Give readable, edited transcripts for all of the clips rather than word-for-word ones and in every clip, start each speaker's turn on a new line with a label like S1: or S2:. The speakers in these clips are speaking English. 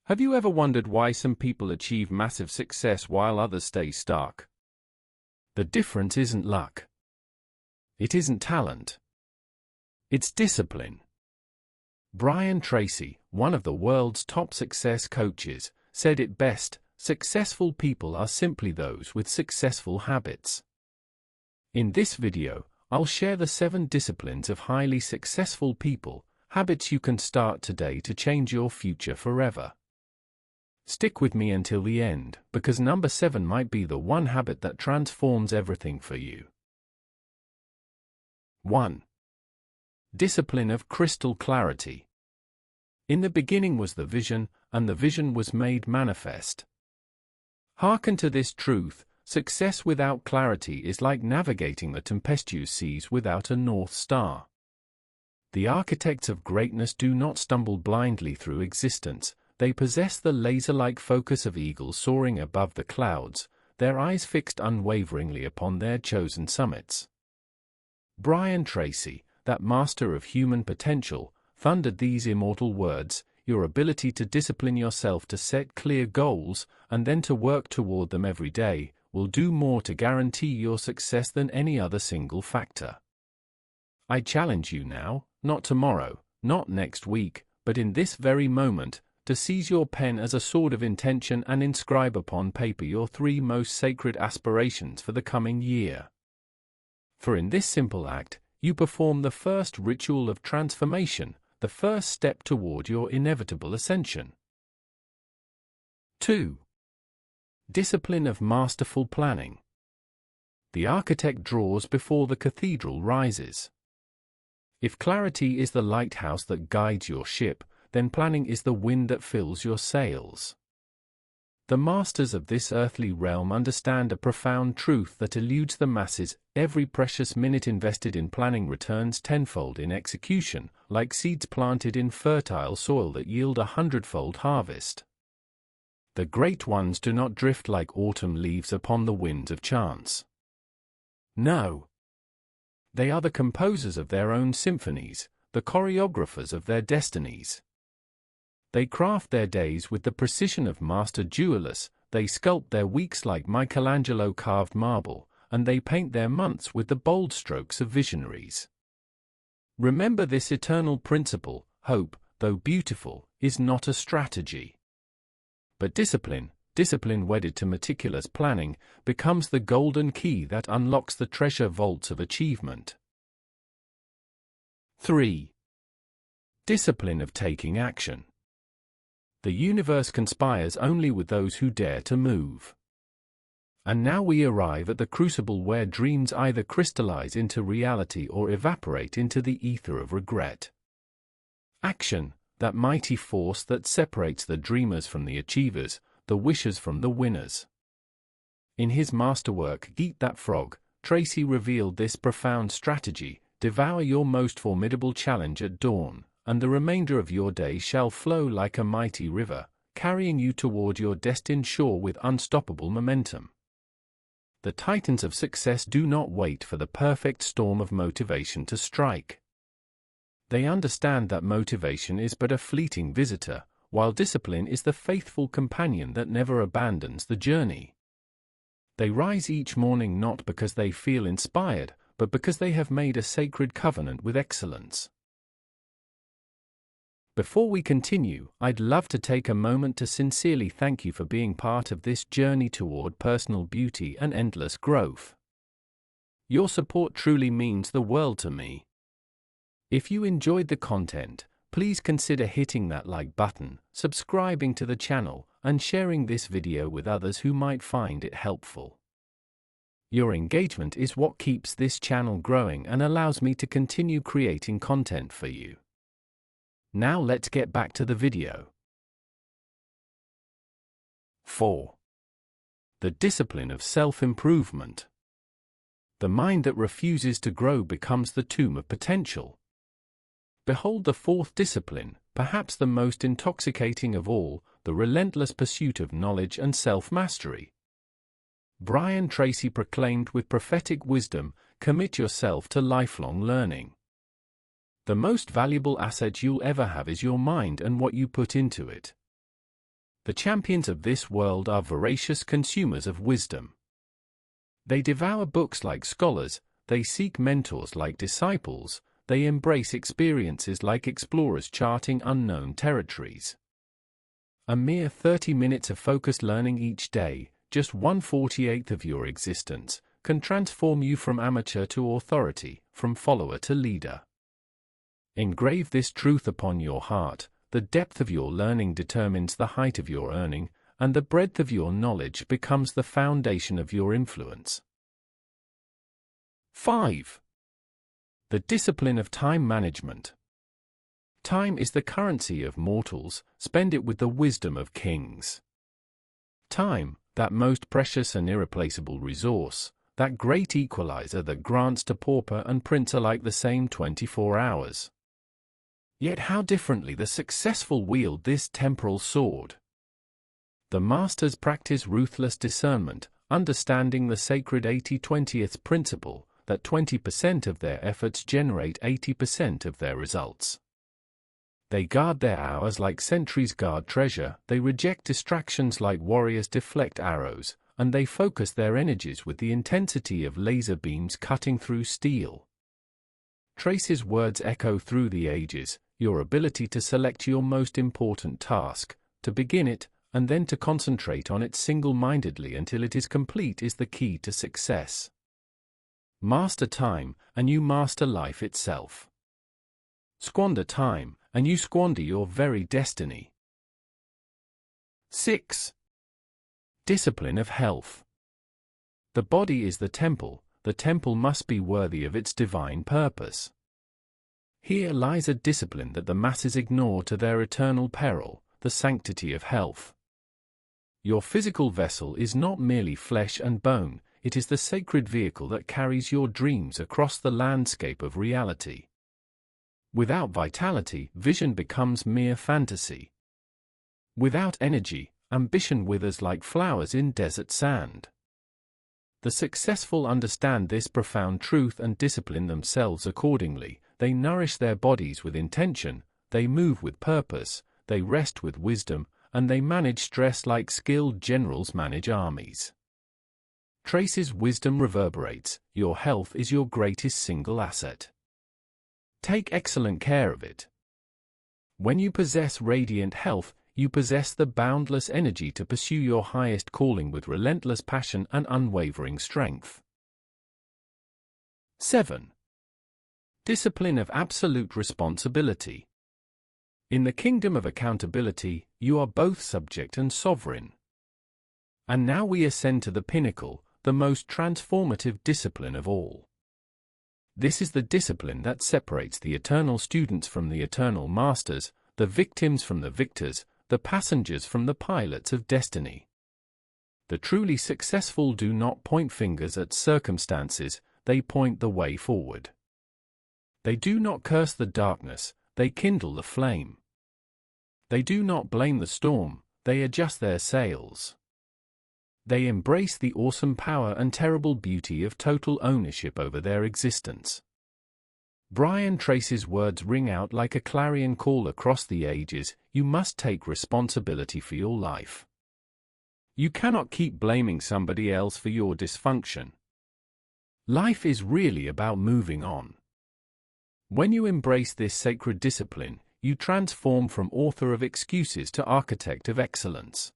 S1: Have you ever wondered why some people achieve massive success while others stay stuck? The difference isn't luck. It isn't talent. It's discipline. Brian Tracy, one of the world's top success coaches, said it best: successful people are simply those with successful habits. In this video, I'll share the 7 disciplines of highly successful people, habits you can start today to change your future forever. Stick with me until the end, because number 7 might be the one habit that transforms everything for you. 1. Discipline of crystal clarity. In the beginning was the vision, and the vision was made manifest. Hearken to this truth: success without clarity is like navigating the tempestuous seas without a North Star. The architects of greatness do not stumble blindly through existence. They possess the laser-like focus of eagles soaring above the clouds, their eyes fixed unwaveringly upon their chosen summits. Brian Tracy, that master of human potential, thundered these immortal words: "Your ability to discipline yourself to set clear goals, and then to work toward them every day, will do more to guarantee your success than any other single factor." I challenge you now, not tomorrow, not next week, but in this very moment, to seize your pen as a sword of intention and inscribe upon paper your 3 most sacred aspirations for the coming year. For in this simple act, you perform the first ritual of transformation, the first step toward your inevitable ascension. 2. Discipline of masterful planning. The architect draws before the cathedral rises. If clarity is the lighthouse that guides your ship, then planning is the wind that fills your sails. The masters of this earthly realm understand a profound truth that eludes the masses: every precious minute invested in planning returns tenfold in execution, like seeds planted in fertile soil that yield 100-fold harvest. The great ones do not drift like autumn leaves upon the winds of chance. No. They are the composers of their own symphonies, the choreographers of their destinies. They craft their days with the precision of master jewelers, they sculpt their weeks like Michelangelo carved marble, and they paint their months with the bold strokes of visionaries. Remember this eternal principle: hope, though beautiful, is not a strategy. But discipline wedded to meticulous planning, becomes the golden key that unlocks the treasure vaults of achievement. 3. Discipline of taking action. The universe conspires only with those who dare to move. And now we arrive at the crucible where dreams either crystallize into reality or evaporate into the ether of regret. Action, that mighty force that separates the dreamers from the achievers, the wishers from the winners. In his masterwork Eat That Frog, Tracy revealed this profound strategy: devour your most formidable challenge at dawn, and the remainder of your day shall flow like a mighty river, carrying you toward your destined shore with unstoppable momentum. The titans of success do not wait for the perfect storm of motivation to strike. They understand that motivation is but a fleeting visitor, while discipline is the faithful companion that never abandons the journey. They rise each morning not because they feel inspired, but because they have made a sacred covenant with excellence. Before we continue, I'd love to take a moment to sincerely thank you for being part of this journey toward personal beauty and endless growth. Your support truly means the world to me. If you enjoyed the content, please consider hitting that like button, subscribing to the channel, and sharing this video with others who might find it helpful. Your engagement is what keeps this channel growing and allows me to continue creating content for you. Now let's get back to the video. 4. The discipline of self-improvement. The mind that refuses to grow becomes the tomb of potential. Behold the 4th discipline, perhaps the most intoxicating of all, the relentless pursuit of knowledge and self-mastery. Brian Tracy proclaimed with prophetic wisdom: commit yourself to lifelong learning. The most valuable asset you'll ever have is your mind and what you put into it. The champions of this world are voracious consumers of wisdom. They devour books like scholars, they seek mentors like disciples, they embrace experiences like explorers charting unknown territories. A mere 30 minutes of focused learning each day, just 1/48th of your existence, can transform you from amateur to authority, from follower to leader. Engrave this truth upon your heart: the depth of your learning determines the height of your earning, and the breadth of your knowledge becomes the foundation of your influence. 5. The discipline of time management. Time is the currency of mortals, spend it with the wisdom of kings. Time, that most precious and irreplaceable resource, that great equalizer that grants to pauper and prince alike the same 24 hours. Yet how differently the successful wield this temporal sword. The masters practice ruthless discernment, understanding the sacred 80-20th principle, that 20% of their efforts generate 80% of their results. They guard their hours like sentries guard treasure, they reject distractions like warriors deflect arrows, and they focus their energies with the intensity of laser beams cutting through steel. Tracy's words echo through the ages: your ability to select your most important task, to begin it, and then to concentrate on it single-mindedly until it is complete is the key to success. Master time, and you master life itself. Squander time, and you squander your very destiny. 6. Discipline of health. The body is the temple must be worthy of its divine purpose. Here lies a discipline that the masses ignore to their eternal peril: the sanctity of health. Your physical vessel is not merely flesh and bone, it is the sacred vehicle that carries your dreams across the landscape of reality. Without vitality, vision becomes mere fantasy. Without energy, ambition withers like flowers in desert sand. The successful understand this profound truth and discipline themselves accordingly. They nourish their bodies with intention, they move with purpose, they rest with wisdom, and they manage stress like skilled generals manage armies. Tracy's wisdom reverberates: your health is your greatest single asset. Take excellent care of it. When you possess radiant health, you possess the boundless energy to pursue your highest calling with relentless passion and unwavering strength. 7. Discipline of absolute responsibility. In the kingdom of accountability, you are both subject and sovereign. And now we ascend to the pinnacle, the most transformative discipline of all. This is the discipline that separates the eternal students from the eternal masters, the victims from the victors, the passengers from the pilots of destiny. The truly successful do not point fingers at circumstances, they point the way forward. They do not curse the darkness, they kindle the flame. They do not blame the storm, they adjust their sails. They embrace the awesome power and terrible beauty of total ownership over their existence. Brian Tracy's words ring out like a clarion call across the ages: you must take responsibility for your life. You cannot keep blaming somebody else for your dysfunction. Life is really about moving on. When you embrace this sacred discipline, you transform from author of excuses to architect of excellence.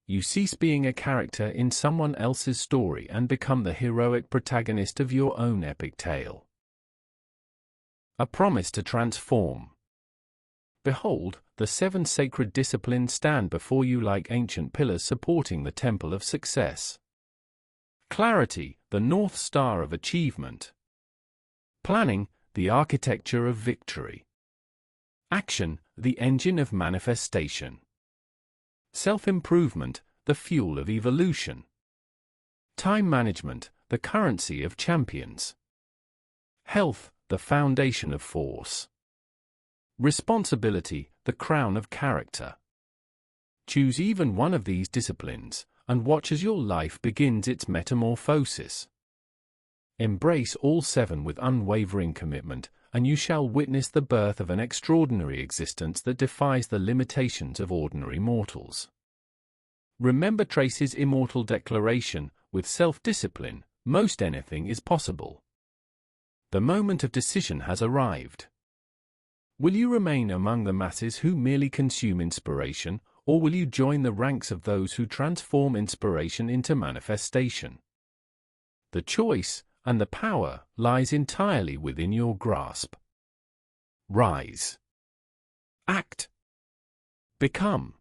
S1: You cease being a character in someone else's story and become the heroic protagonist of your own epic tale. A promise to transform. Behold, the 7 sacred disciplines stand before you like ancient pillars supporting the temple of success. Clarity, the North Star of achievement. Planning, the architecture of victory. Action, the engine of manifestation. Self-improvement, the fuel of evolution. Time management, the currency of champions. Health, the foundation of force. Responsibility, the crown of character. Choose even one of these disciplines, and watch as your life begins its metamorphosis. Embrace all 7 with unwavering commitment, and you shall witness the birth of an extraordinary existence that defies the limitations of ordinary mortals. Remember Tracy's immortal declaration, with self-discipline, most anything is possible. The moment of decision has arrived. Will you remain among the masses who merely consume inspiration, or will you join the ranks of those who transform inspiration into manifestation? The choice, and the power, lies entirely within your grasp. Rise. Act. Become.